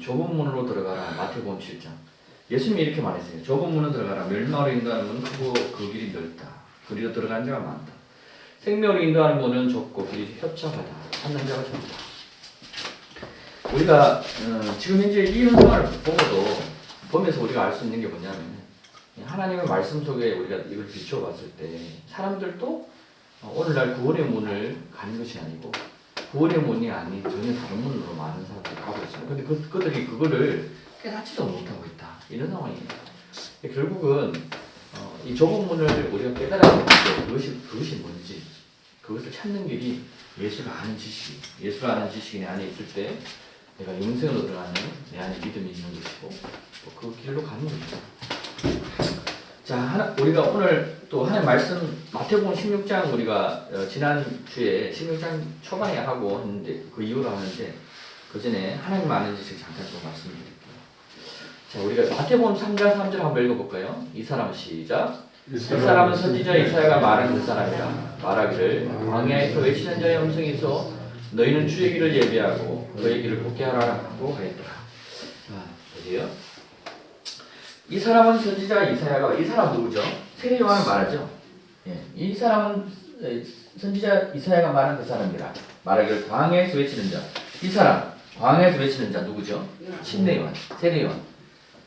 좁은 문으로 들어가라. 마태복음 7장. 예수님이 이렇게 말했어요. 좁은 문으로 들어가라. 멸망으로 인도하는 문은 크고 그 길이 넓다. 그리로 들어가는 자가 많다. 생명으로 인도하는 문은 좁고 길이 협착하다. 찾는 자가 적다. 우리가 지금 현재 이 현상을 보면서 우리가 알 수 있는 게 뭐냐면 하나님의 말씀 속에 우리가 이걸 비춰봤을 때 사람들도 오늘날 구원의 문을 가는 것이 아니고 구원의 문이 아닌 전혀 다른 문으로 많은 사람들이 가고 있어요. 근데 그들이 그거를 깨닫지도 못하고 있다. 이런 상황입니다. 결국은 이 좁은 문을 우리가 깨달아야 되는데 그것이 뭔지 그것을 찾는 길이 예수를 아는 지식, 예수를 아는 지식이 내 안에 있을 때 내가 영생으로 들어가는 내 안에 믿음이 있는 것이고 그 길로 가는 겁니다. 자, 우리가 오늘 또 하나님 말씀 마태복음 16장 우리가 지난 주에 16장 초반에 하고 했는데 그 이후로 하는데 그 전에 하나님 아는 지식 잠깐 좀 말씀드릴게요. 자, 우리가 마태복음 3장 3절 한번 읽어볼까요? 이 사람 시작. 이 사람은 선지자 이사야가 말한 그 사람이라 말하기를 광야에서 외치는 자의 음성에서 너희는 주의 길을 예비하고 그의 길을 곱게 하라고 하였더라. 자, 보세요. 이 사람은 선지자 이사야가 이 사람 누구죠? 세례 요한을 말하죠. 예, 이 사람은 선지자 이사야가 말한 그 사람이라 말하기를 광야에서 외치는 자. 이 사람 광야에서 외치는 자 누구죠? 침례 요한, 세례 요한.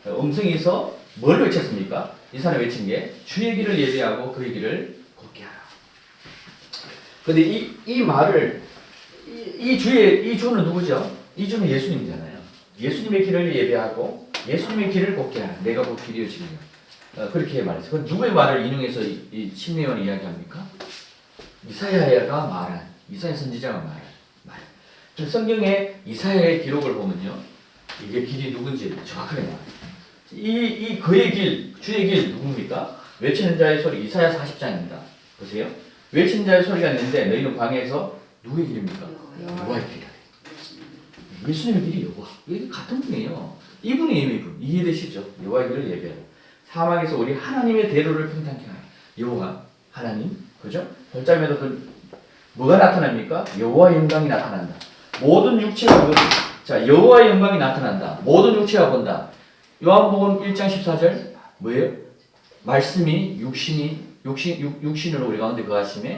음성에서 뭘 외쳤습니까? 이 사람이 외친 게 주의 길을 예비하고 그의 길을 곱게 하라. 근데 이 말을 이 주는 누구죠? 이 주는 예수님이잖아요. 예수님의 길을 예비하고 예수님의 길을 곱게 하라. 내가 곧 길이요 진리요. 그렇게 말했어요. 그럼 누구의 말을 인용해서 이 침례요한이 이야기합니까? 이사야가 말한, 이사야 선지자가 말한 말. 성경에 이사야의 기록을 보면요, 이게 길이 누군지 정확하게 나와요. 그의 길, 주의 길 누굽니까? 외치는 자의 소리, 이사야 40장입니다. 보세요. 외치는 자의 소리가 있는데 너희는 광야에서 누구의 길입니까? 여호와의 길이다. 예수님의 길이 여호와. 이게 같은 분이에요. 이분이에요, 이분. 이해되시죠? 여호와의 길을 예배하라. 사막에서 우리 하나님의 대로를 평탄케 하라. 여호와, 하나님, 그죠? 별자매도 뭐가 나타납니까? 여호와의 영광이 나타난다. 모든 육체가 보다. 자, 여호와의 영광이 나타난다. 모든 육체가 본다. 요한복음 1장 14절 뭐예요? 말씀이 육신으로 우리 가운데 거하심에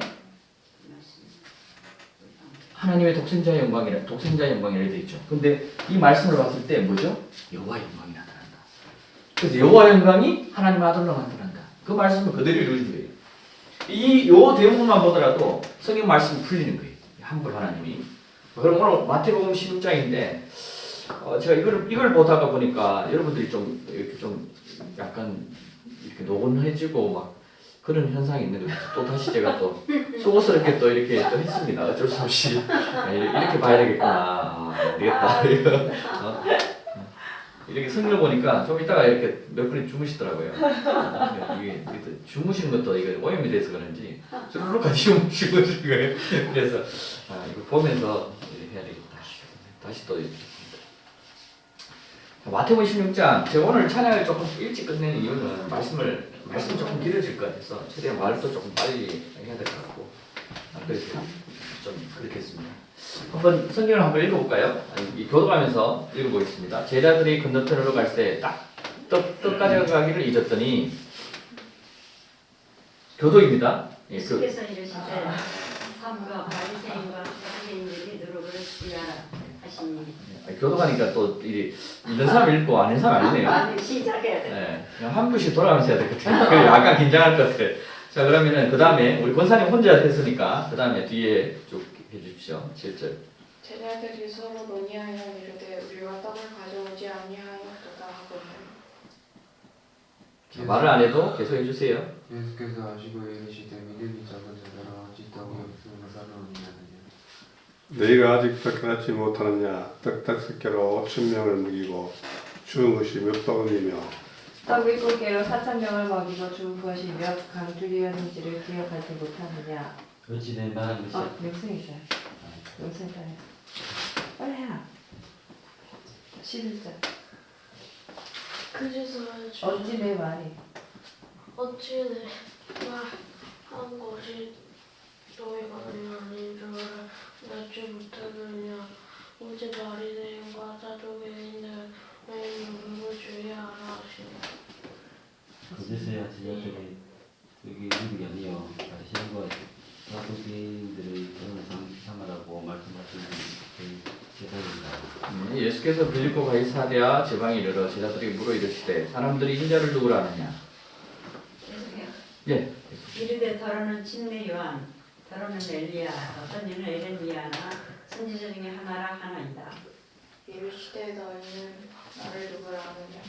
하나님의 독생자의 영광이라 되어 있죠. 근데 이 말씀을 봤을 때 뭐죠? 여호와의 영광이 나타난다. 그래서 여호와의 영광이 하나님 아들로 나타난다. 그 말씀을 그대로 이루어진 거예요. 요 대목만 보더라도 성경 말씀이 풀리는 거예요. 한분 하나님이. 그럼 오늘 마태복음 16장인데 제가 이걸 보다가 보니까 여러분들이 이렇게 좀 약간 이렇게 노곤해지고 막 그런 현상이 있는 거예요. 또 다시 제가 또 속옷스럽게 또 이렇게 또 했습니다. 어쩔 수 없이 이렇게 봐야 되겠구나. 안 되겠다. 이렇게 성경을 보니까 좀 이따가 이렇게 몇 분이 주무시더라고요. 이게 주무시는 것도 이게 오염이 돼서 그런지 쭈르륵까지 주무시고 거예요. 그래서 이거 보면서 해야 되겠다. 다시 또 마태복음 16장, 제가 오늘 찬양을 조금 일찍 끝내는 이유는 말씀이 조금 길어질 것 같아서 최대한 말도 조금 빨리 해야 될 것 같고 그래서 좀 그렇게 했습니다. 한번 성경을 한번 읽어볼까요? 교도하면서 읽어보겠습니다. 제자들이 건너편으로 갈 때 떡 가져가기를 잊었더니 교도입니다. 예수께서 이르시되 삼가 바리새인과 바리새인들이 누룩을 쓰라 하시니 교도가니까 또 읽는 사람 읽고 안 읽는 사람 아니네요. 아니 시작해야 돼. 네, 그냥 한 분씩 돌아가면서 해야 될 것 같아요. 약간 긴장할 것 같아요. 자, 그러면은 그 다음에 우리 권사님 혼자 했으니까 그 다음에 뒤에 쭉 해주십시오. 7절. 제자들이 서로 논의하여 이르되 우리가 떡을 가져오지 아니하였도다 하거늘. 말을 안 해도 계속 해주세요. 예수께서 하시고 이르시되 믿음이 적은 자들아 어찌 떡이 없으므로 살아오느냐. 너희가 아직 떡 깨닫지 못하느냐. 떡 5개로 5,000명을 먹이고 주은 것이 몇 떡이며 떡 7개로 4,000명을 먹이고 주은 것이 몇 강줄이었는지를 기억하지 못하느냐. 그렇지, 내 말한 것이. 명승 있어요. 명승 따요. 빨리 해라. 11절. 그제서 어찌 내 말이 어찌 내가 한 것이 너희가 아닌 줄 알지 못하느냐. 오직 바리새인과 사두개인들 어디서야 제자들이 여기 미국이 아니요 바리새인과 사두개인들의 그런 생활하고 말씀하시는 제자들이다. 예수께서 빌립보 가이사랴 지방에 이르러 제자들이 물어 이르시되 사람들이 인자를 누구라 하느냐. 계속해요. 예. 이르되 더러는 침례 요한, 더러는 엘리야, 어떤 이는 에레미야나 선지자 중에 하나라 하나이다. 이르시되 너희는 나를 누구라 하느냐.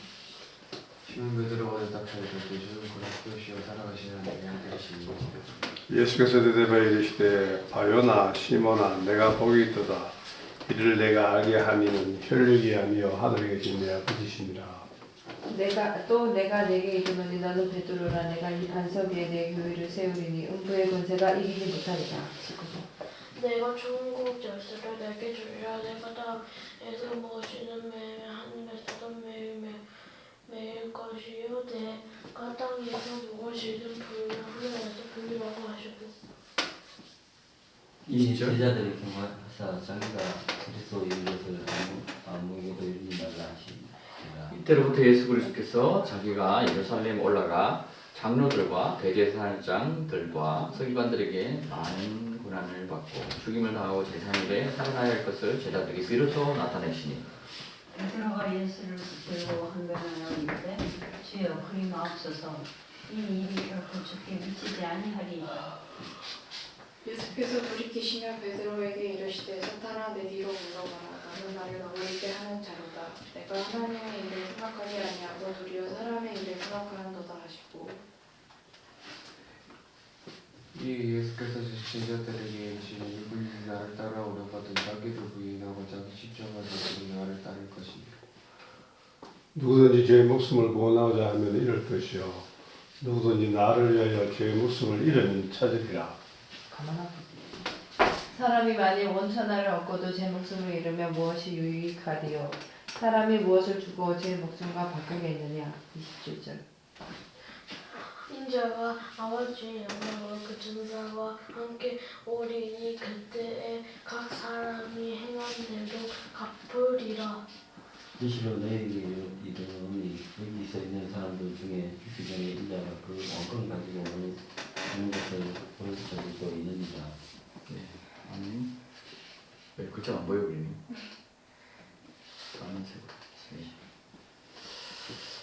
시몬 베드로가 대답하여 주는 그리스도시요 살아가시는 하나님의 아들이시니 예수께서 대답하여 이르시되 바요나 시몬아 내가 복이 있도다. 이를 내가 알게 하니는 혈육이 아니요 하늘에 계신 내 아버지시니라. 내가 내게 이르노니 너는 베드로라. 내가 이 반석 위에 내 교회를 세우리니 음부의 권세가 이기지 못하리라. 19절. 내가 천국 열쇠를 내게 주리라. 내가 땅에서 무엇이든 매일 하늘에서도 매일 것이요 내가 땅에서 무엇이든 하늘에서 불리라고 하시고 이 제자들이 경화하사 자기가 그리스도인 것을 아무에게도 이르지 말라 하시니라. 이때로부터 예수 그리스도께서 자기가 예루살렘 올라가 장로들과 대제사장들과 서기관들에게 많은 고난을 받고 죽임을 당하고 제3일에 살아나야 할 것을 제자들이 비로소 나타내시니 베드로가 예수를 들고 한변하여 이르되 주여 그리 마옵소서 이 일이 결코 죽게 미치지 아니하리. 예수께서 돌이키시며 베드로에게 이르시되 사탄아 내 뒤로 물러가라. 나는 나를 너희에게 하는 자로다. 내가 하나님의 일을 생각하지 아니하고 도리어 사람의 일을 생각하는도다 하시고 이 예수께서 제자들에게 이르시되 누구든지 나를 따라오려거든 자기를 부인하고 자기 십자가를 지고 나를 따를 것이니라. 누구든지 제 목숨을 구원하고자 하면 잃을 것이요 누구든지 나를 위하여 제 목숨을 잃으면 찾으리라. 사람이 만일 온 천하를 얻고도 제 목숨을 잃으면 무엇이 유익하리요. 사람이 무엇을 주고 제 목숨과 바꾸겠느냐. 27절. 인자가 아버지의 영광으로 그 천사와 함께 오리니 그때에 각 사람이 행한 대로 갚으리라. 진실로 너희에게 이르노니 여기 서 있는 사람들 중에 죽기 전에 인자가 그 왕권 가지고 오는 것을 볼 수도 있느니라. 네. 아멘. 왜 글자가 안 보여 그러니?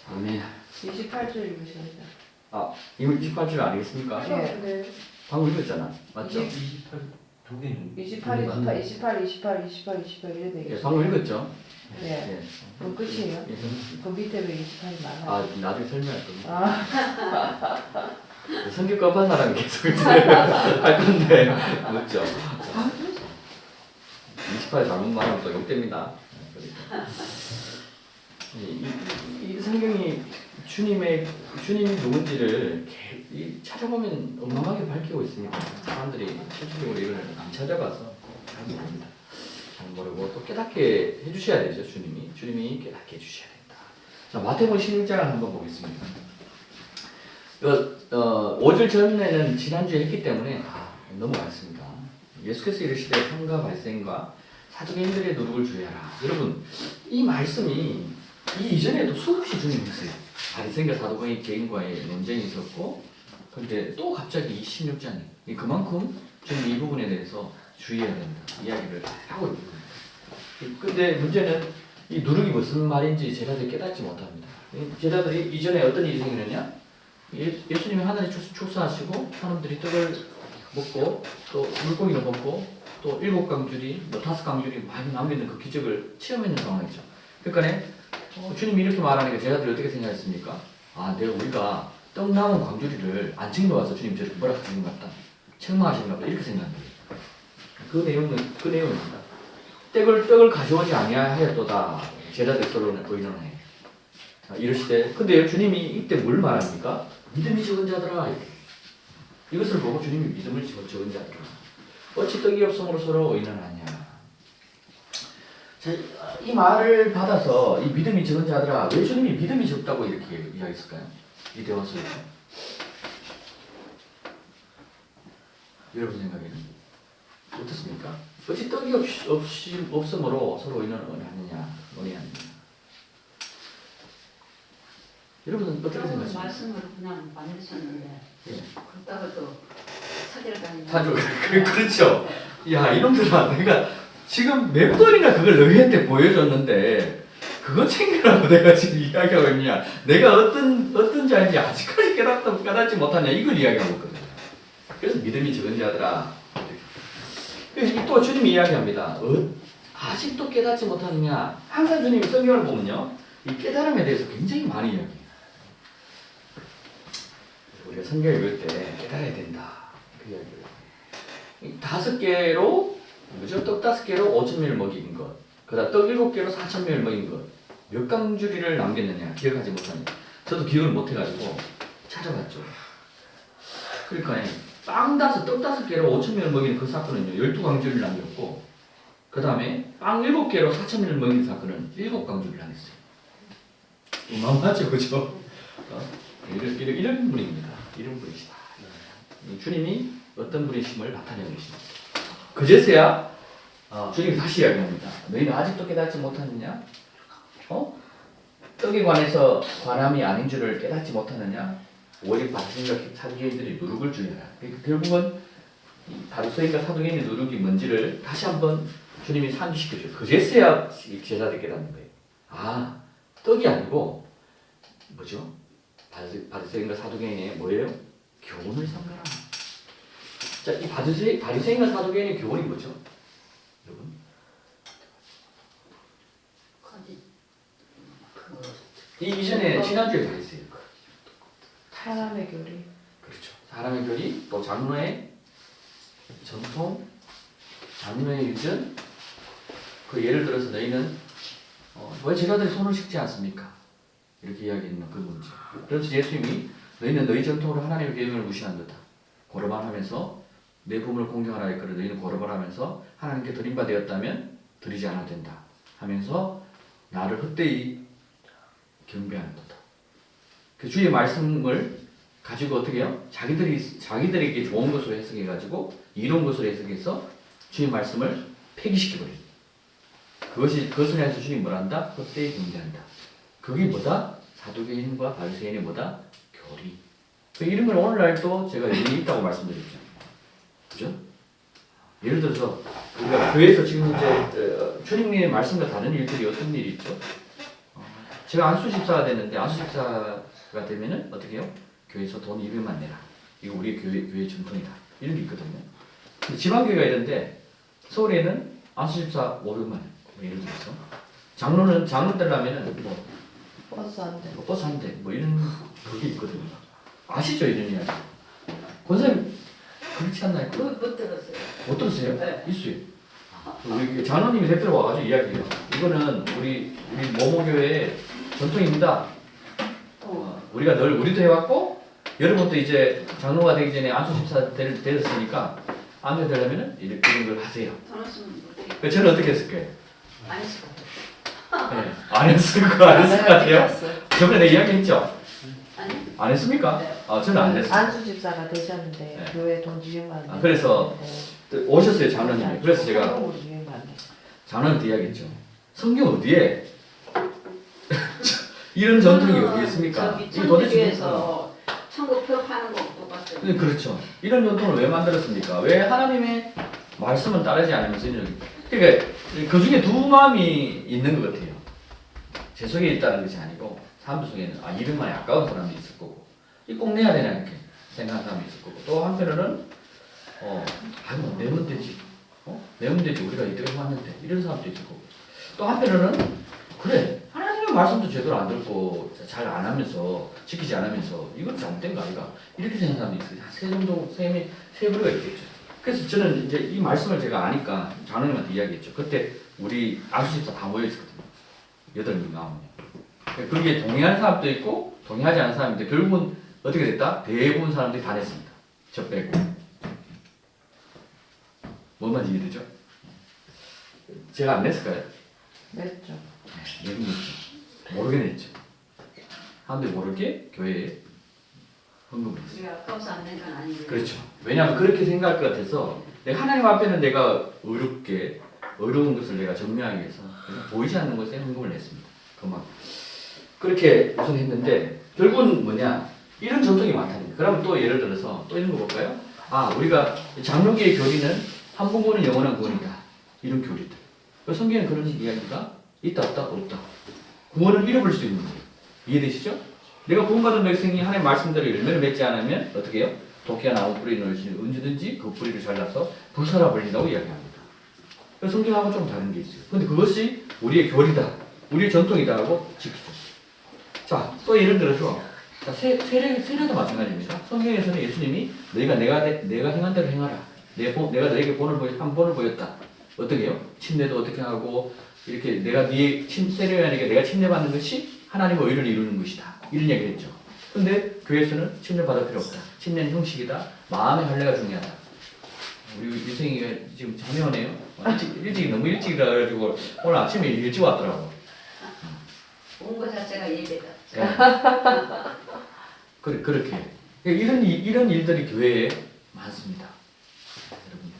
아멘. 28절 읽으십니다. 아, 이거 28줄 아니겠습니까? 네. 방금 읽었잖아. 맞죠? 28 두 개는 28 이래 예, 되겠죠. 방금 읽었죠? 네. 예. 그럼 끝이에요. 예. 그 밑에 왜 28이 많아요? 아, 나중에 설명할 겁니다. 아, 성격 급한 사람이 계속 할 건데, 맞죠? 28 잘못 말하면 또 욕됩니다. 이 성경이 주님이 누군지를 찾아보면 어마어마하게 밝히고 있습니다. 사람들이 실질적으로 이걸 안 찾아봐서 잘 모릅니다. 잘 모르고 또 깨닫게 해주셔야 되죠. 주님이 깨닫게 해주셔야 된다. 자, 마태복음 16장을 한번 보겠습니다. 5절 전에는 지난주에 했기 때문에 넘어갔습니다. 예수께서 이르시되 삼가 발생과 사두개인들의 누룩을 주의하라. 여러분, 이 말씀이 이 이전에도 수없이 주님 했어요. 바리새인과 사두개인과의 논쟁이 있었고, 근데 또 갑자기 이 16장이 그만큼 주님 이 부분에 대해서 주의해야 된다 이야기를 하고 있거든요. 근데 문제는 이 누룩이 무슨 말인지 제자들이 깨닫지 못합니다. 제자들이 이전에 어떤 일이 생기느냐? 예수님이 하늘에 축사하시고 사람들이 떡을 먹고 또 물고기를 먹고 또 7강줄이 5강줄이 많이 남겨있는 그 기적을 체험했는 상황이죠. 그러니까 주님이 이렇게 말하니까 제자들이 어떻게 생각했습니까? 우리가 떡 남은 광주리를 안 챙겨와서 주님 저렇게 뭐라 하시는 것 같다. 책망하시는 것 같다. 이렇게 생각합니다. 그 내용입니다. 떡을 가져오지 아니하였도다. 제자들 서로는 의논해. 이러시되, 근데 주님이 이때 뭘 말합니까? 믿음이 적은 자들아. 이것을 보고 주님이 믿음을 적은 자들아. 어찌 떡이 없음으로 서로 의논하냐. 자, 이 말을 받아서 이 믿음이 적은 자들아, 왜 주님이 믿음이 적다고 이렇게 이야기했을까요? 이 대화 속에서. 여러분 생각에는 어떻습니까? 어찌 떡이 없음으로 서로 의논하느냐. 여러분은 어떻게 그런 생각하십니까? 말씀을 그냥 만드셨는데 예. 그렇다고 또 찾으러 사주 다니는 그렇죠. 야 이놈들아 내가 지금 몇 번이나 그걸 너희한테 보여줬는데 그거 챙기라고 내가 지금 이야기하고 있냐. 내가 어떤 자인지 아직까지 깨닫지 못하냐 이걸 이야기하고 있거든요. 그래서 믿음이 적은 자들아. 그래서 또 주님이 이야기합니다. 아직도 깨닫지 못하느냐. 항상 주님이 성경을 보면요. 이 깨달음에 대해서 굉장히 많이 이야기해요. 우리가 성경을 읽을 때 깨달아야 된다. 그 이야기를. 이 5개로 뭐죠? 떡 5개로 5,000명을 먹인 것. 그다음 떡 7개로 4,000명을 먹인 것. 몇 강주리를 남겼느냐? 기억하지 못하냐. 저도 기억을 못해가지고 찾아봤죠. 그러니까 떡 5개로 5,000명을 먹이는 그 사건은요. 12강주리를 남겼고 그 다음에 빵 7개로 4,000명을 먹인 사건은 7강주리를 남겼어요. 어마어마하죠, 그죠? 이런 분입니다. 이런 분이시다. 주님이 어떤 분이심을 나타내고 계십니다. 그제서야 주님이 다시 이야기합니다. 너희는 아직도 깨닫지 못하느냐? 떡에 관해서 관함이 아닌 줄을 깨닫지 못하느냐? 오직 바리새인과 사두개인들이 누룩을 주의하라. 결국은 바리새인과 사두개인의 누룩이 뭔지를 다시 한번 주님이 상기시켜줘요. 그제서야 제자들이 깨닫는 거예요. 아, 떡이 아니고 뭐죠? 바리새인과 사두개인의 뭐예요? 교훈을 삼가라. 자, 이 바리새인과 사두개인의 교훈이 뭐죠? 여러분? 이 이전에 지난주에 다 했어요. 사람의 교리. 그렇죠. 사람의 교리, 또 장로의 전통, 장로의 유전. 그 예를 들어서 너희는 왜 제자들이 손을 씻지 않습니까? 이렇게 이야기했는 그 문제. 그래서 예수님이 너희는 너희 전통으로 하나님의 계명을 무시한 거다. 고르반 하면서 내 부모를 공경하라 했거든. 너희는 고르반 하면서 하나님께 드림바 되었다면 드리지 않아도 된다 하면서 나를 헛되이 경배하는 거다. 그 주의 말씀을 가지고 어떻게 해요? 자기들에게 좋은 것으로 해석해가지고 이로운 것으로 해석해서 주의 말씀을 폐기시켜버려요. 그것을 해서 주님 뭐란다? 헛되이 경배한다. 그게 뭐다? 사두개인과 바리새인의 뭐다? 교리. 이런 걸 오늘날도 제가 일리 있다고 말씀드렸죠. 그죠? 예를 들어서 우리가 교회에서 지금 이제 주님의 말씀과 다른 일들이 어떤 일이 있죠? 제가 안수집사가 됐는데 안수집사가 되면은 어떻게 해요? 교회에서 돈 200만 내라. 이거 우리 교회 전통이다. 이런 게 있거든요. 근데 지방교회가 이런데 서울에는 안수집사 500만 원. 예를 들어서 장로들 하면은 뭐 버스 안 돼. 버스 한 대, 뭐 이런 그게 있거든요. 아시죠 이런 이야기? 권사님 그렇지 않나요? 못 들었어요. 못 들었어요? 네. 있어요. 우리 장로님이 대표로 와가지고 이야기해요. 이거는 우리 모모교회 전통입니다. 우리가 늘 우리도 해왔고 여러분도 이제 장로가 되기 전에 안수집사 되었으니까 안수 되려면은 이런 걸 하세요. 들었으면 그러니까 저는 어떻게 했을까요? 안 했을 것 같아요. 네, 안 했을 것 같아요. 저번에 내가 이야기했죠? 아니? 안 했습니까? 네. 저는 안 했어요. 안수집사가 되셨는데 네. 교회 돈 200만 원. 그래서 오셨어요 장로님이. 그래서 제가 성경으로 200만 원. 장로한테 이야기했죠. 성경 어디에? 이런 전통이 어디 있습니까? 저기 이게 도대체 천주교에서 천국표 파는 거 똑같아요. 네, 그렇죠. 이런 전통을 왜 만들었습니까? 왜 하나님의 말씀은 따르지 않으면서 이런 그러니까 그 중에 두 마음이 있는 것 같아요. 제 속에 있다는 것이 아니고 사람들 속에는 200만이 아까운 사람이 있을 거고 이 꼭 내야 되나 이렇게 생각하는 사람이 있을 거고 또 한편으로는 뭐 내면 되지 내면 되지 우리가 이대로 왔는데 이런 사람도 있을 거고 또 한편으로는 그래 하나님의 말씀도 제대로 안 듣고 잘 안 하면서 지키지 않으면서 이건 잘못된 거 아닌가 이렇게 생각하는 사람이 있어요. 세 정도 세 부류가 있겠죠. 그래서 저는 이제 이 말씀을 제가 아니까 장로님한테 이야기했죠. 그때 우리 안수집사 다 모여 있었거든요. 8명, 9명. 그게 동의하는 사람도 있고 동의하지 않는 사람인데 결국은 어떻게 됐다? 대부분 사람들이 다 냈습니다. 저 빼고. 뭔 말인지 이해되죠? 제가 안 냈을까요? 냈죠. 네, 냈죠. 모르게 냈죠. 사람들이 모르게 교회에 헌금을 했어요. 우리가 아까워서 안 낸 건 아니에요. 그렇죠. 왜냐하면 그렇게 생각할 것 같아서 내가 하나님 앞에는 내가 어려운 것을 내가 정리하기 위해서 그냥 보이지 않는 것에 헌금을 냈습니다. 그만 그렇게 우선 했는데 결국은 뭐냐? 이런 전통이 많다니까. 그러면 또 예를 들어서 또 이런 거 볼까요? 아, 우리가 장로교의 교리는 한 번 구원은 영원한 구원이다. 이런 교리들. 성경에 그런 이야기가 있다 없다? 없다. 구원을 잃어버릴 수 있는 거예요. 이해되시죠? 내가 구원받은 백성이 하나님의 말씀대로 열매를 맺지 않으면 어떻게 해요? 도끼가 나무 뿌리를 넣을 수 있는 언제든지 그 뿌리를 잘라서 불살아 버린다고 이야기합니다. 그래서 성경하고 좀 다른 게 있어요. 근데 그것이 우리의 교리다. 우리의 전통이다 하고 지키죠. 자, 또 예를 들어서 자, 세례도 마찬가지입니다. 성경에서는 예수님이 내가 행한 대로 행하라. 내가 너에게 한 본을 보였다. 어떻게 해요? 침례도 어떻게 하고 이렇게 내가 세례요한에게 내가 침례받는 것이 하나님의 의를 이루는 것이다. 이런 얘기를 했죠. 근데 교회에서는 침례 받을 필요 없다. 침례는 형식이다. 마음의 할례가 중요하다. 우리 유생이가 지금 잠이 오네요. 일찍 너무 일찍 일어나가지고 오늘 아침에 일찍 왔더라고. 온 거 자체가 예배다. 그렇게 이런 일들이 교회에 많습니다. 여러분.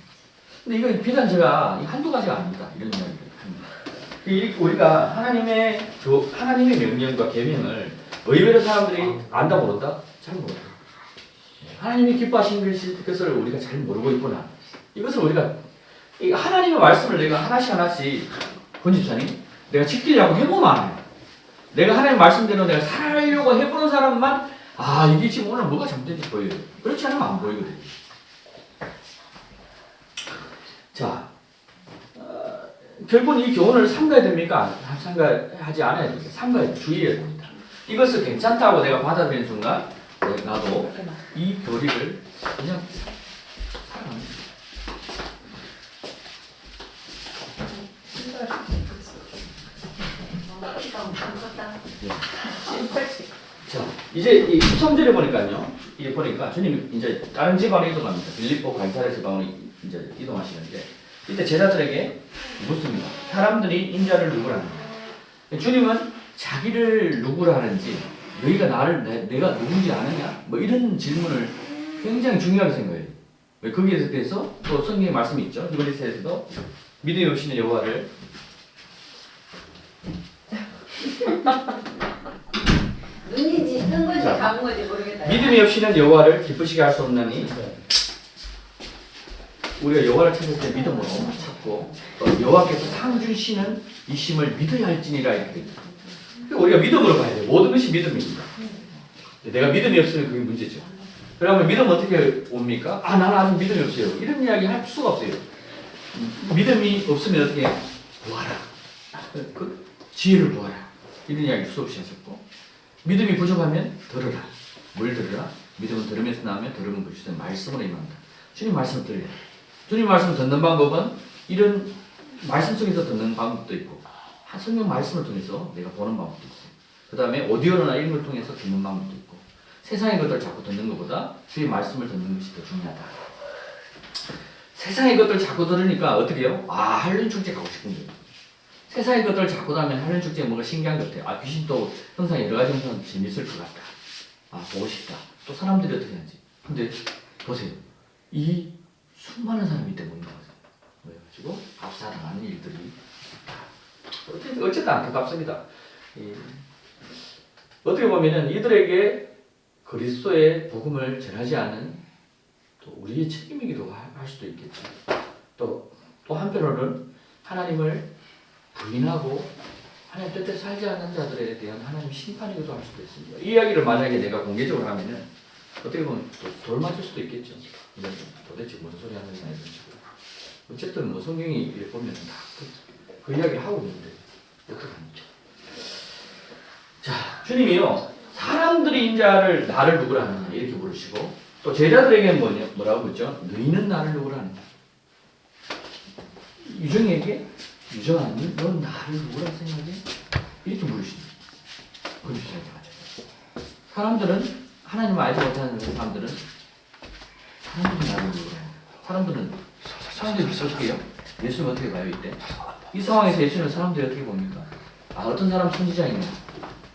근데 이건 비단 제가 한두 가지가 아닙니다. 이런 이야기를 합니다. 우리가 하나님의 명령과 계명을 의외로 사람들이 안다 모른다? 잘 모른다. 하나님이 기뻐하시는 것을 우리가 잘 모르고 있구나. 이것을 우리가 하나님의 말씀을 내가 하나씩 권집사님 내가 지키려고 해보면 안 해요. 내가 하나님의 말씀대로 내가 살려고 해보는 사람만 이게 지금 오늘 뭐가 잘못된지 보여요. 그렇지 않으면 안 보이거든요. 자, 결국은 이 교훈을 삼가야 됩니까? 삼가하지 않아야 됩니까? 삼가야 주의해야 됩니다. 이것을 괜찮다고 내가 받아들이는 순간 나도 이 교리를 그냥 사랑합니다. 자, 이제 이 13절에 보니까요. 이게 보니까 주님 이제 다른 지방으로 이동합니다. 빌립보 가이사랴 지방으로 이제 이동하시는데 이때 제자들에게 묻습니다. 사람들이 인자를 누구라 하느냐? 주님은 자기를 누구라 하는지 너희가 내가 누군지 아느냐? 뭐 이런 질문을 굉장히 중요하게 생각해요. 왜 거기에 대해서 또 성경의 말씀이 있죠. 히브리서에서도 믿음이 없이는 여호와를 눈인지 뜬 건지 감은 건지 모르겠다. 믿음이 없이는 여호와를 기쁘시게 할 수 없나니 우리가 여호와를 찾을 때 믿음으로 찾고 여호와께서 상 주시는 이 심을 믿어야 할지니라 이렇게 됩니다. 우리가 믿음으로 봐야 돼요. 모든 것이 믿음입니다. 내가 믿음이 없으면 그게 문제죠. 그러면 믿음 어떻게 옵니까? 나는 아직 믿음이 없어요. 이런 이야기 할 수가 없어요. 믿음이 없으면 어떻게 해요? 구하라. 그 지혜를 구하라. 이런 이야기 수없이 하셨고 믿음이 부족하면 들으라. 뭘 들으라? 믿음은 들으면서 나오면 들으면 그리스도의 말씀으로 임한다. 주님 말씀을 들어야 돼. 주님 말씀을 듣는 방법은 이런 말씀 속에서 듣는 방법도 있고 성경 말씀을 통해서 내가 보는 방법도 있어요. 그 다음에 오디오나 읽음을 통해서 듣는 방법도 있고 세상의 것들을 자꾸 듣는 것보다 주의 말씀을 듣는 것이 더 중요하다. 세상의 것들을 자꾸 들으니까 어떻게 해요? 할렘 축제 가고 싶은 거예요. 세상의 것들을 자꾸 하면 할렘 축제에 뭔가 신기한 것 같아요. 귀신도 항상 여러 가지 항상 재밌을 것 같다. 보고 싶다. 또 사람들이 어떻게 하는지. 근데 보세요. 이 수많은 사람이 때문인 거죠. 그래가지고 압사당하는 일들이 어쨌든 안타깝습니다. 어떻게 보면은 이들에게 그리스도의 복음을 전하지 않은 또 우리의 책임이기도 할 수도 있겠죠. 또 한편으로는 하나님을 부인하고 하나님 뜻대로 살지 않는 자들에 대한 하나님 심판이기도 할 수도 있습니다. 이 이야기를 만약에 내가 공개적으로 하면은 어떻게 보면 돌 맞을 수도 있겠죠. 도대체 무슨 소리 하는 거냐 이런 식으로. 어쨌든 뭐 성경이 보면 다 그 이야기를 하고 있는데 어떡합니까? 자, 주님이요 사람들이 인자를 나를 누구라 하느냐 이렇게 부르시고 또 제자들에게는 뭐라고 그랬죠? 너희는 나를 누구라 하느냐. 유정아 넌 나를 누구라 생각해? 이렇게 물으십니다. 그렇게 생각하죠. 사람들은 하나님을 알지 못하는 사람들은 나를 누구라 사람들이 어떻게 해요? 예수님 어떻게 봐요 이때? 이 상황에서 예수님은 사람들이 어떻게 봅니까? 어떤 사람은 선지자입니다.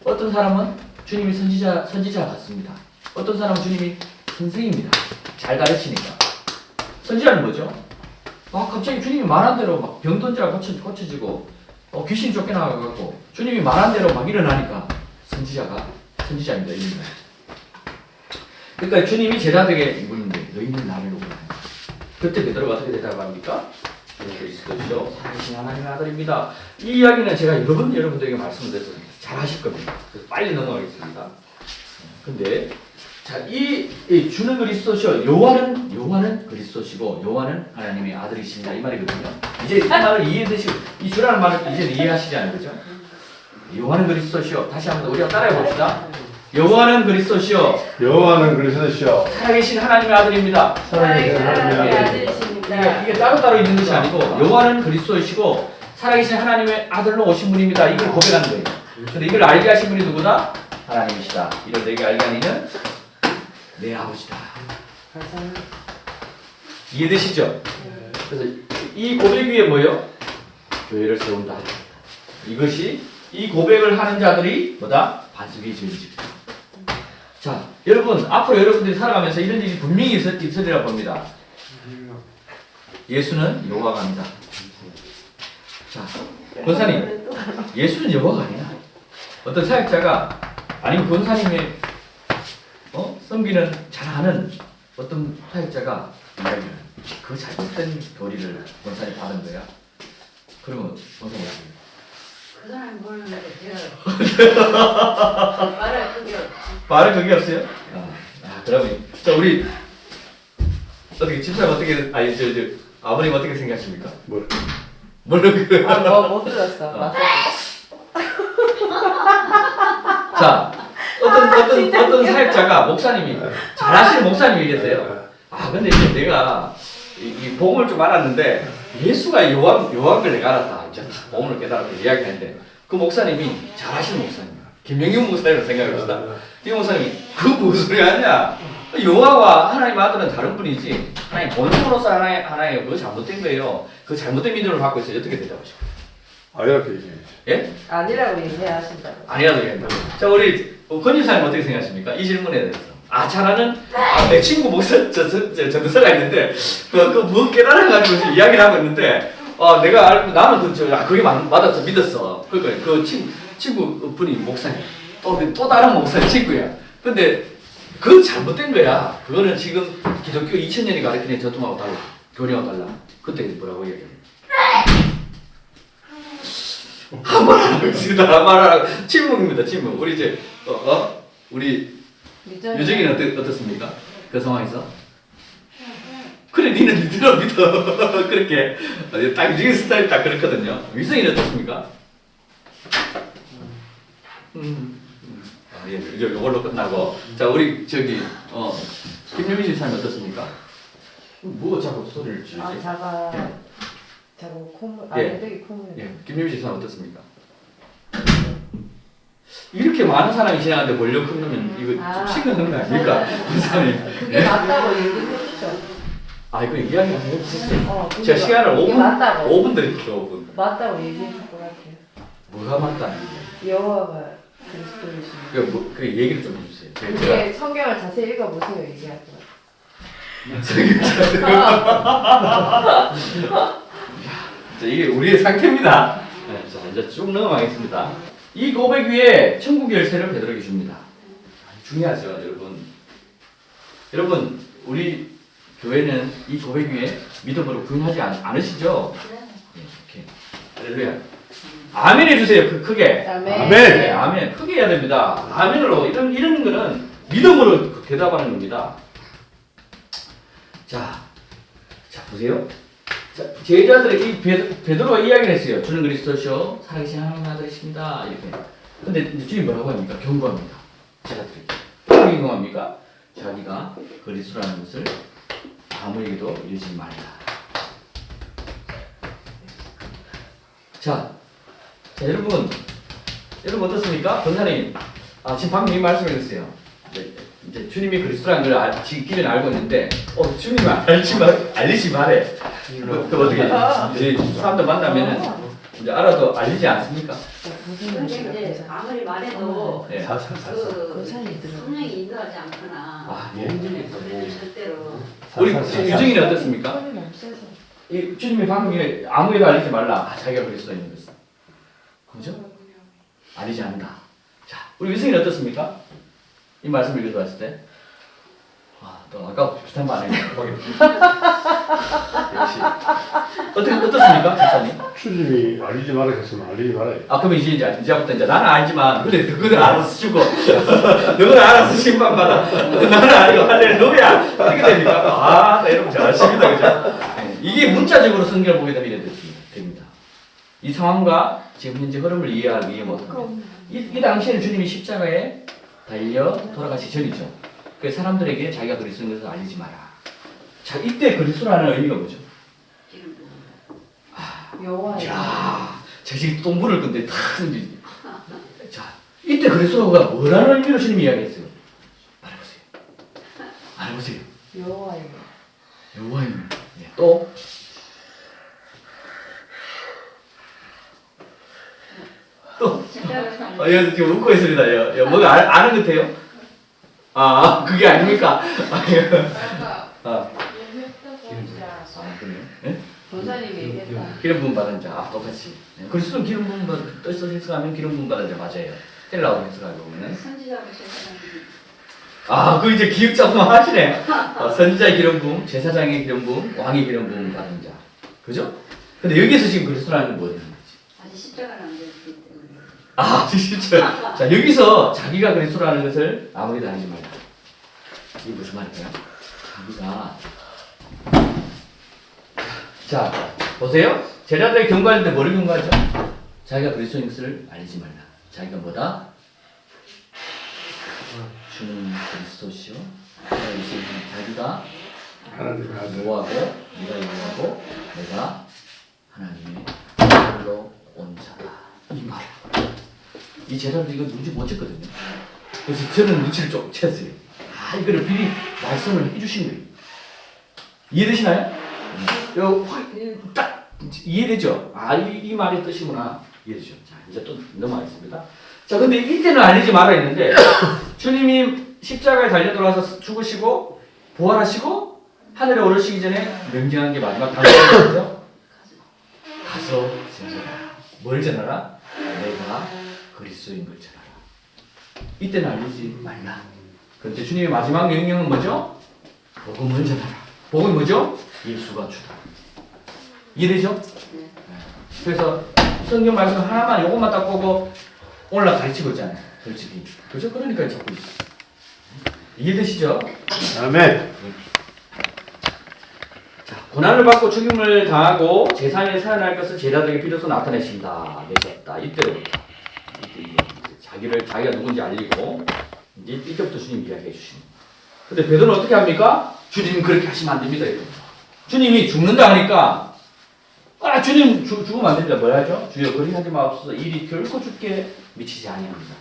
어떤 사람은 주님이 선지자 같습니다. 어떤 사람은 주님이 선생입니다. 잘 가르치니까. 선지자는 뭐죠? 갑자기 주님이 말한 대로 막 병든자가 고쳐지고 귀신 쫓겨나가고 주님이 말한 대로 막 일어나니까 선지자가 선지자입니다. 이분은. 그러니까 주님이 제자들에게 묻는데 너희는 나를 누구냐? 그때 베드로가 어떻게 대답합니까? 주는 그리스도시요 살아계신 하나님의 아들입니다. 이 이야기는 제가 여러 번 여러분들에게 말씀드려서 잘 하실 겁니다. 그래서 빨리 넘어가겠습니다. 근데 자, 이 주는 그리스도시요 요한은 그리스도시고 요한은 하나님의 아들이십니다. 이 말이거든요. 이제 이 말을 이해되시고 이 주라는 말을 이제 이해하시지 않으죠? 요한은 그리스도시요. 다시 한번 우리가 따라해 봅시다. 요한은 그리스도시요. 여호와는 그리스도시요 살아계신 하나님의 아들입니다. 살아계신 하나님의 아들. 아들이십니다. 이게 따로따로 있는 것이 아니고 요한은 그리스도이시고 살아계신 하나님의 아들로 오신 분입니다. 이걸 고백하는 거예요. 근데 이걸 알게 하신 분이 누구다? 하나님이시다. 이를 내게 알게 하는 이는 내 아버지다. 이해되시죠? 그래서 이 고백 위에 뭐요? 교회를 세운다. 이것이 이 고백을 하는 자들이 뭐다? 반석이 지어집니다. 자, 여러분 앞으로 여러분들이 살아가면서 이런 일이 분명히 있으리라 봅니다. 예수는 여호와가 아니다. 자, 권사님, 예수는 여호와가 아니다. 어떤 사역자가 아니면 권사님의 섬기는 잘 아는 어떤 사역자가 이야기를 그 잘못된 교리를 권사님 받은 거야. 그러면 권사님 그 사람이 모르는데 제가 말할 그게 없지. 말은 그게 없어요? 그러면 자 우리 어떻게 집사님 어떻게 아버님 어떻게 생각하십니까? 뭘? 물론 그 못 들었어. 맞아. 자 어떤 사역자가 목사님이 잘하시는 목사님이 계세요. 근데 이제 내가 이 복음을 좀 알았는데 예수가 요한 걸 내가 알았다. 이제 다 복음을 깨달았고 이야기하는데 그 목사님이 잘하시는 목사님. 김영윤 목사님을 생각해봅시다. 이 목사님이 그 무슨 소리 하냐? 여호와와 하나님 아들은 다른 분이지 하나님 본성으로서 하나의 그거 잘못된 거예요. 그 잘못된 믿음을 갖고 있어요. 어떻게 대답하실까요? 이렇게 얘기해. 예? 아니라고 얘기하신다고. 아니라도 얘기한다. 자 우리 권지사님 어떻게 생각하십니까? 이 질문에 대해서. 잘하는 내 친구 목사 전도사가 있는데 그뭐 깨달아가지고 이야기를 하고 있는데 내가 알고 나는 그게 맞았어 믿었어. 그러니까 그 친구 분이 목사님 또 다른 목사님 친구야. 근데 그건 잘못된 거야. 그거는 지금 기독교 2000년이 가르치는 전통하고 달라. 교리하고 달라. 그때 뭐라고 얘기해? 한 말 안 하고 있습니다. 한 말 안 하고 침묵입니다. 침묵. 우리 이제 우리 유정이는 어떻습니까? 그 상황에서? 그래 니는 믿어 그렇게 딱 유정이 스타일이 딱 그렇거든요. 위성이는 어떻습니까? 예, 이제 이걸로 끝나고 자 우리 김유민 집사님 어떻습니까? 뭐 자꾸 소리를 지르지? 자꾸 콧물 예. 되게 콧물. 예, 김유민 집사님 어떻습니까? 이렇게 많은 사람이 지나가는데 몰려 끊으면 이거 좀 심각한 거 아닙니까? 집사님. 그게 맞다고 얘기했죠. 이거 이야기를 해주셨어요. 그게 제가 시간을 그게 맞다고. 5분 드릴게요. 5분. 맞다고 얘기했을 것 같아요. 뭐가 맞다는 얘기예요? 여호와가 그리스도이시니. 그 얘기를 좀 해주세요. 그게 성경을 자세히 읽어보세요. 얘기할 것 같아요. 자, 이게 우리의 상태입니다. 네, 자, 이제 쭉 넘어가겠습니다. 이 고백 위에 천국 열쇠를 베드로에게 줍니다. 중요하죠, 여러분. 여러분, 우리 교회는 이 고백 위에 믿음으로 부인하지 않으시죠? 네, 이렇게. 할렐루야. 아멘 해주세요. 크게. 아멘. 네, 아멘. 크게 해야 됩니다. 아멘으로 이런 거는 믿음으로 대답하는 겁니다. 자 보세요. 자, 제자들의 이 베드로가 이야기를 했어요. 주는 그리스도시요 살아계신 하나님의 아들이십니다. 이렇게. 근데 이제 주님 뭐라고 합니까? 경고합니다. 제자들에게. 뭐라고 경고합니까? 자기가 그리스도라는 것을 아무에게도 이르지 말라. 자, 여러분 어떻습니까? 권사님, 지금 방금 이 말씀을 했어요. 이제 주님이 그리스도라는 걸 기존에 알고 있는데, 주님이 알리지 말해. 그 어떻게 이제 사람들 만나면은 이제 알아도 알리지 않습니까? 근데 이제 아무리 말해도 네. 그 성령이 인도하지 않거나 예. 절대로 우리 유정이는 어떻습니까? 이 주님이 방금 아무에도 알리지 말라. 자기가 그리스도인 것을. 그죠? 알리지 않는다. 자, 우리 위승이는 어떻습니까? 이 말씀을 읽어봤을 때. 또 아까 비슷한 말 아니에요? 역시. 어떻습니까, 집사님? 주님이 알리지 말라 했으면 알리지 말아요. 그러면 이제부터 나는 알지만, 근데 너희들 알아서 주고, 너희들 알아서 심판 받아. 나는 아니고, 할렐루야! 어떻게 됩니까? 나 이러면 잘하십니다, 그죠? 이게 문자적으로 성경을 보게 되면 이렇게 됩니다. 이 상황과 지금 현재 흐름을 이해하기 위해 이 당시에는 주님이 십자가에 달려 돌아가시 전이죠. 그 사람들에게 자기가 그리스도인 것을 알리지 마라. 자, 이때 그리스도라는 의미가 뭐죠? 여호와의 자, 지금 똥 부를 건데 다 던지지. 자, 이때 그리스도가 뭐라는 의미로 주님이 이야기했어요? 말해보세요. 말해보세요. 여호와의 여호와의 명. 네, 또 여기서 지금 웃고 있습니다. 뭐가 아는 것 같아요? 그게 아닙니까? 그래요? 도사님이 얘기했다. 기름 부음 받은 자, 똑같이. 그리스도는 기름 부음 받은, 뜻을 해석하면 기름 부음 받은 자 맞아요. 헬라어로 해석하고 보면. 선지자로 제사장이 그 이제 기억 자꾸만 하시네. 선지자의 기름 부음, 제사장의 기름 부음, 왕의 기름 부음 받은 자. 그죠? 근데 여기서 지금 그리스도라는 게 뭐예요? 아직 십자가는 안 됐기 때문에. 진짜. 자, 여기서 자기가 그리스도라는 것을 아무리 다니지 말라. 이게 무슨 말일까요? 자기가. 자, 보세요. 제자들의 경고할 때 뭐를 경고하죠? 자기가 그리스도인 것을 알리지 말라. 자기가 뭐다? 주는 그리스도시요. 자기가 하나님의 아들. 노하고 네가 이거하고 내가 하나님의 아들로 온 자다. 이 말. 이 제자들 이거 눈치 못 챘거든요. 그래서 저는 눈치를 좀 챘어요. 이거를 미리 말씀을 해주신 거예요. 이해되시나요? 딱 이해되죠? 이 말의 뜻이구나. 이해되죠? 자, 이제 또 넘어가겠습니다. 자, 근데 이때는 알리지 말아 했는데 주님이 십자가에 달려 돌아서 죽으시고 부활하시고 하늘에 오르시기 전에 명령한 게 마지막 단어죠. 가서 전하라. 뭘 전하라? 내가 그리스도인 걸 전하라. 이때는 알리지 말라. 그런데 주님의 마지막 명령은 뭐죠? 복음을 전하라. 복음이 뭐죠? 예수가 주다. 이해되죠? 네. 그래서 성경 말씀 하나만 요것만 딱 보고 오늘날 가르치고 있잖아요. 솔직히. 그죠? 그러니까 자꾸 있어. 이해되시죠? 아멘. 자, 고난을 받고 죽임을 당하고 제3일 살아날 것을 제자들에게 비로소 나타내신다. 내셨다. 이때로부터. 자기가 누군지 알리고 이제 이때부터 주님 이야기해 주십니다. 근데 베드로는 어떻게 합니까? 주님 그렇게 하시면 안 됩니다. 이거. 주님이 죽는다 하니까 주님 죽으면 안 됩니다. 뭐라 하죠? 주여 그리하지 마옵소서. 일이 결코 죽게 미치지 아니합니다.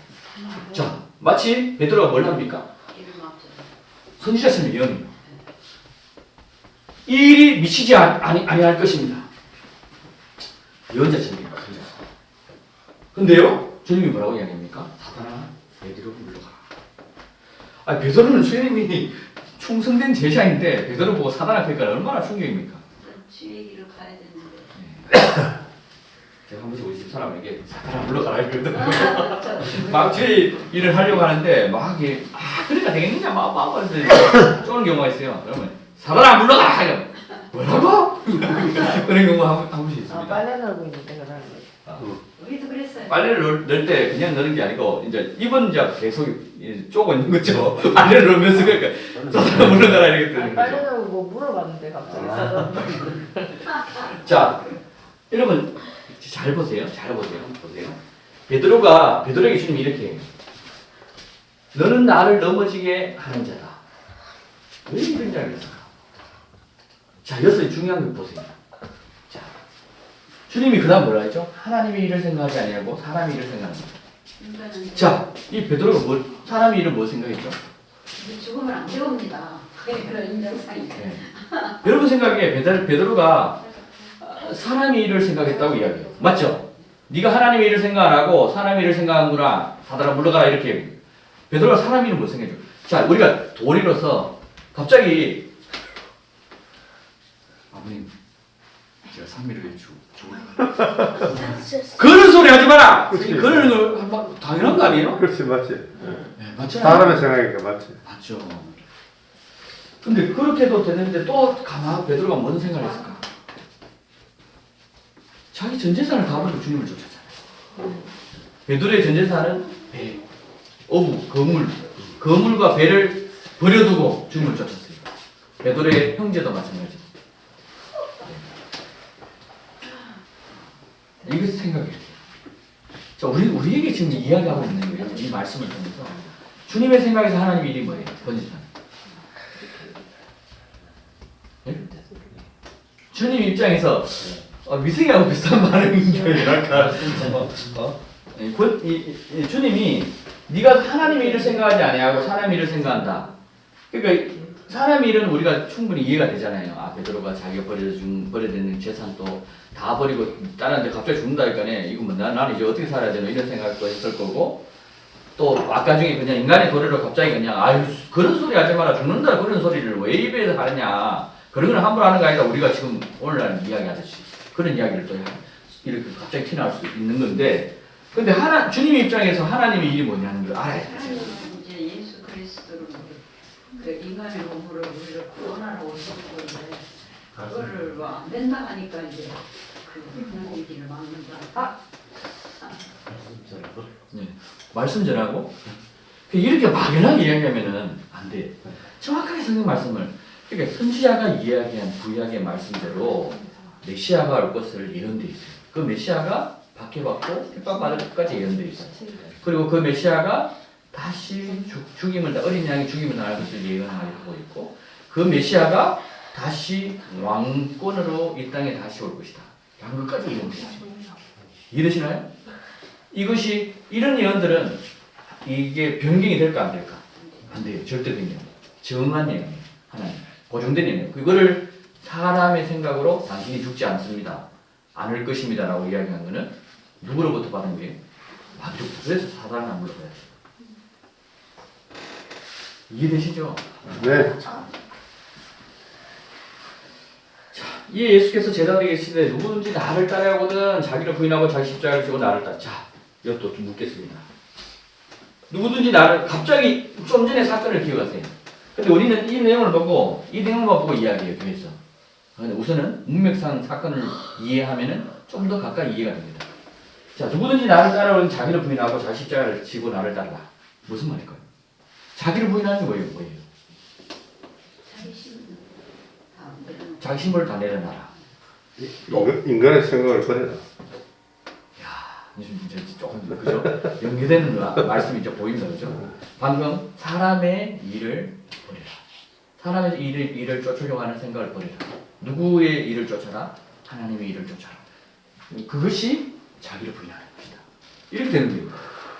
자, 마치 베드로가 뭘 합니까? 선지자처럼 예언이에요. 이 일이 미치지 아니할 것입니다. 예언자처럼 선지자. 근데요, 주님이 뭐라고 이야기합니까? 사단아, 베드로 물러가라. 베드로는 주님이 충성된 제자인데 베드로 보고 사단아 그러니까 얼마나 충격입니까? 주의 길을 가야 되는데. 제가 한 번씩 우리 집 사람에게 사단아 물러가라 이러거든요. 막 주의 일을 하려고 하는데 막 이게 그러니까 되겠느냐 막 쪼는 경우가 있어요. 그러면 사단아 물러가라 이러 뭐라고? 그런 경우가 한 번씩 있습니다. 빨래 널고 있는데 그러는 거예요. 우리도 그랬어요. 빨래를 넣을 때 그냥 넣는 게 아니고 이제 입은 이제 계속 쪼고 있는 거죠. 빨래를 넣으면서 그러니까 사단아 물러가라 이렇게 되는 빨래 거죠. 널고 뭐 물어봤는데 갑자기 자, 여러분 잘 보세요. 잘 보세요. 보세요. 베드로에게 주님이 이렇게 해요. 너는 나를 넘어지게 하는 자다. 왜 이런 이야기를 했을까? 자, 여기서 중요한 걸 보세요. 자, 주님이 그 다음 뭐라 했죠? 하나님의 일을 생각하지 아니하고 사람의 일을 생각합니다. 자, 이 베드로가 사람의 일을 뭐 생각했죠? 죽으면 안 되옵니다. 그런 인정상이. 네. 여러분 생각에 베드로가 사람의 일을 생각했다고 이야기해요. 맞죠? 네가 하나님의 일을 생각 안 하고 사람의 일을 생각하는구나. 사단아 물러가라 이렇게 얘기해요. 베드로가 사람의 일을 못 생각해줘. 자, 우리가 도리로서 갑자기 아버님 제가 3일을 주고 그런 소리 하지 마라. 그치. 그러는 거 막 당연한 거 아니에요? 그렇지 맞지. 네, 맞잖아요. 사람의 생각이니까 맞지. 맞죠. 근데 그렇게도 되는데 또 가만 베드로가 뭔 생각을 했을까? 자기 전 재산을 다 버리고 주님을 쫓았잖아요. 베드로의 전 재산은 배, 어부, 거물과 배를 버려두고 주님을 쫓았어요. 베드로의 형제도 마찬가지. 이것 생각해요. 자, 우리에게 지금 이야기하고 있는 거예요. 이 말씀을 통해서 주님의 생각에서 하나님의 일이 뭐예요? 번지잖아요. 예? 주님 입장에서 미승이하고 비슷한 반응인데 약간 주님이 네가 하나님의 일을 생각하지 아니하고 사람의 일을 생각한다. 그러니까 사람의 일은 우리가 충분히 이해가 되잖아요. 아, 베드로가 자기가 버려진 재산도 다 버리고 다른데 갑자기 죽는다니까 이거 뭐 나는 이제 어떻게 살아야 되나 이런 생각도 했을 거고, 또 아까 중에 그냥 인간의 도리로 갑자기 그냥 아유 그런 소리 하지 마라 죽는다 그런 소리를 왜 입에서 하느냐, 그런 건 함부로 하는 거 아니다. 우리가 지금 오늘날 이야기하듯이 그런 이야기를 또 이렇게 갑자기 튀어나올 수 있는 건데, 근데 주님 입장에서 하나님의 일이 뭐냐는 걸 알아야 돼요. 이제 예수 그리스도를 그 인간의 몸으로 우리를 구원하러 오신 건데 그거를 뭐 안 된다 하니까 이제 그 하나님 길을 막는다. 네. 말씀 전하고 이렇게 막연하게 이야기하면은 안 돼. 정확하게 성경 말씀을, 그러니까 선지자가 이야기한 구약의 말씀대로 메시아가 올 것을 예언돼 있어요. 그 메시아가 박해받고 핍박받을 것까지 예언돼 있어요. 그리고 그 메시아가 다시 죽임을 어린 양이 죽임을 당할 것을 예언하고 있고, 그 메시아가 다시 왕권으로 이 땅에 다시 올 것이다. 라는 것까지 예언돼 있어요. 이해되시나요? 이것이 이런 예언들은 이게 변경이 될까 안 될까? 안 돼요. 절대 변경. 정한 예언이에요. 하나님 고정된 예언이에요. 그거를 사람의 생각으로 당신이 죽지 않습니다, 않을 것입니다 라고 이야기한 거는 누구로부터 받은 거예요? 마귀로부터. 그래서 사단을 안 물어봐야 돼요. 이해되시죠? 네. 이 예수께서 제자들에게 이르시되 누구든지 나를 따르거든 자기를 부인하고 자기 십자가를 지고 나를 따라. 자, 이것도 좀 묻겠습니다. 누구든지 나를, 갑자기 좀 전에 사건을 기억하세요. 근데 우리는 이 내용을 보고 이 내용만 보고 이야기해요, 교회에서. 근데 우선은 문맥상 사건을 이해하면은 좀 더 가까이 이해가 됩니다. 자, 누구든지 나를 따르거든 자기를 부인하고 자기 십자가를 지고 나를 따르라. 무슨 말일까요? 자기를 부인하는 게 뭐예요? 자기 신분을 다 내려놔라. 인간의 생각을 버려라. 이제 조금 그죠? 연계되는 말씀이 이제 보입니다, 그죠? 방금 사람의 일을 버려라. 사람의 일을 쫓으려고 하는 생각을 버려라. 누구의 일을 쫓아라? 하나님의 일을 쫓아라. 그것이 자기를 부인하는 것이다. 이렇게 되는 거예요.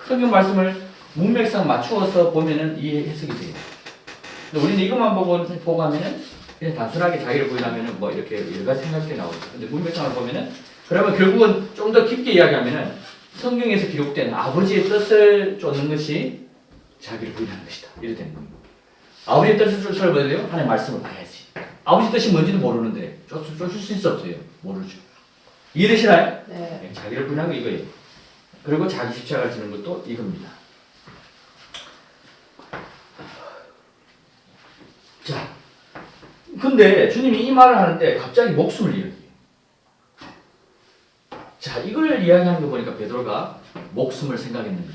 성경 말씀을 문맥상 맞추어서 보면은 이해 해석이 돼요. 근데 우리는 이것만 보고 하면은 그냥 단순하게 자기를 부인하면은 뭐 이렇게 여러 가지 생각이 나오죠. 근데 문맥상을 보면은, 그러면 결국은 좀 더 깊게 이야기하면은 성경에서 기록된 아버지의 뜻을 쫓는 것이 자기를 부인하는 것이다. 이렇게 되는 거예요. 아버지의 뜻을 뭐야 돼요? 하나님의 말씀을 봐야지. 아버지 뜻이 뭔지도 모르는데 쫓을 수 있어 없어요? 모르죠. 이해되시나요? 네. 자기를 부인하는 거 이거예요. 그리고 자기 십자가를 지는 것도 이겁니다. 자, 근데 주님이 이 말을 하는데 갑자기 목숨을 잃어요. 자, 이걸 이야기하는 거 보니까 베드로가 목숨을 생각했는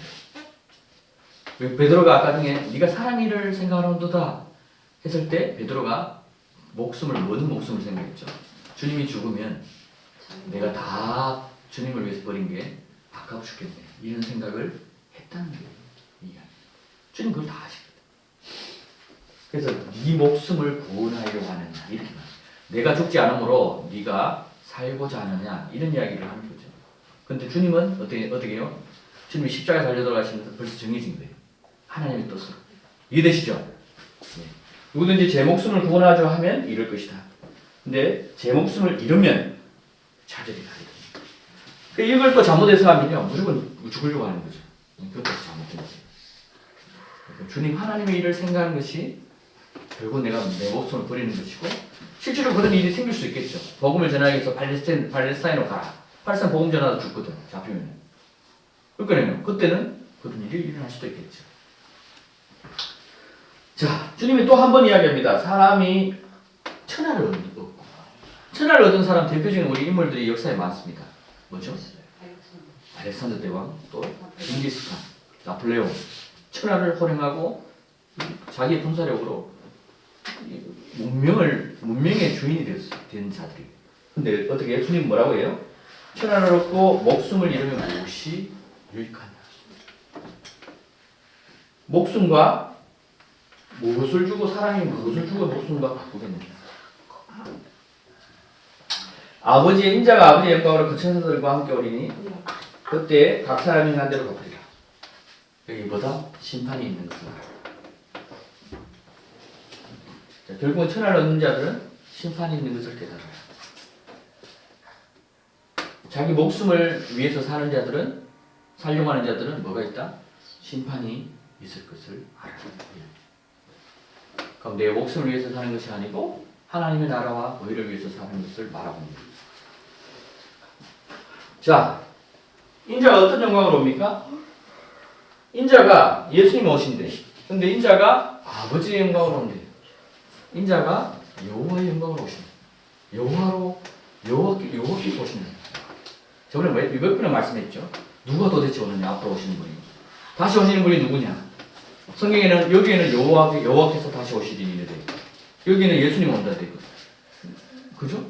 거예요. 베드로가 아까 중에 네가 사람 일을 생각하는도다 했을 때 베드로가 뭔 목숨을 생각했죠? 주님이 죽으면 내가 다 주님을 위해서 버린 게 아까워 죽겠네, 이런 생각을 했다는 거예요. 주님 그걸 다 아시거든. 그래서 네 목숨을 구원하려고 하느냐, 이렇게 말해요. 내가 죽지 않으므로 네가 살고자 하느냐, 이런 이야기를 하는 거죠. 근데 주님은 어떻게 해요? 주님이 십자가에 달려 돌아가시면서 벌써 정해진 거예요. 하나님의 뜻으로. 이해되시죠? 네. 누구든지 제 목숨을 구원하려 하면 이럴 것이다. 근데 제 목숨을 잃으면 차절이 가리다. 그러니까 이걸 또 잘못 해석하면요, 무조건 죽으려고 하는 거죠. 그것도 잘못된 거예요. 그러니까 주님 하나님의 일을 생각하는 것이 결국 내가 내 목숨을 버리는 것이고, 실제로 그런 일이 생길 수 있겠죠. 복음을 전하기 위해서 팔레스타인으로 가라. 팔레스타인 복음 전하도 죽거든. 잡히면. 그러니까요. 그때는 그런 일이 일어날 수도 있겠죠. 자, 주님이 또 한 번 이야기합니다. 사람이 천하를 얻고 천하를 얻은 사람 대표적인 우리 인물들이 역사에 많습니다. 뭐죠? 알렉산더 대왕, 또 징기스칸, 나폴레옹. 천하를 호령하고 자기의 군사력으로 문명의 주인이 된 자들이. 근데 어떻게 주님 뭐라고 해요? 천하를 얻고 목숨을 잃으면 무엇이 유익하냐? 목숨과 무엇을 주고 사람이 무엇을 주고 목숨과 바꾸겠느냐? 아버지의 인자가 아버지의 영광으로 그 천사들과 함께 오리니 그때 각 사람이 한 대로 갚으리라. 여기보다 심판이 있는 것을 알아. 자, 결국은 천하를 얻는 자들은 심판이 있는 것을 깨달아요. 자기 목숨을 위해서 사는 자들은, 살려고 하는 자들은 뭐가 있다? 심판이 있을 것을 알아요. 그럼 내 목숨을 위해서 사는 것이 아니고 하나님의 나라와 의를 위해서 사는 것을 말합니다. 자, 인자가 어떤 영광으로 옵니까? 인자가 예수님이 오신대. 근데 인자가 아버지의 영광으로 온대. 인자가 여호와의 영광으로 오신다. 여호와께서 오신다. 저번에 몇 번을 말씀했죠. 누가 도대체 오느냐? 앞으로 오시는 분이. 다시 오시는 분이 누구냐? 성경에는 여기에는 여호와께서 다시 오시리니 돼. 여기는 예수님 온다 돼 있거든. 그죠?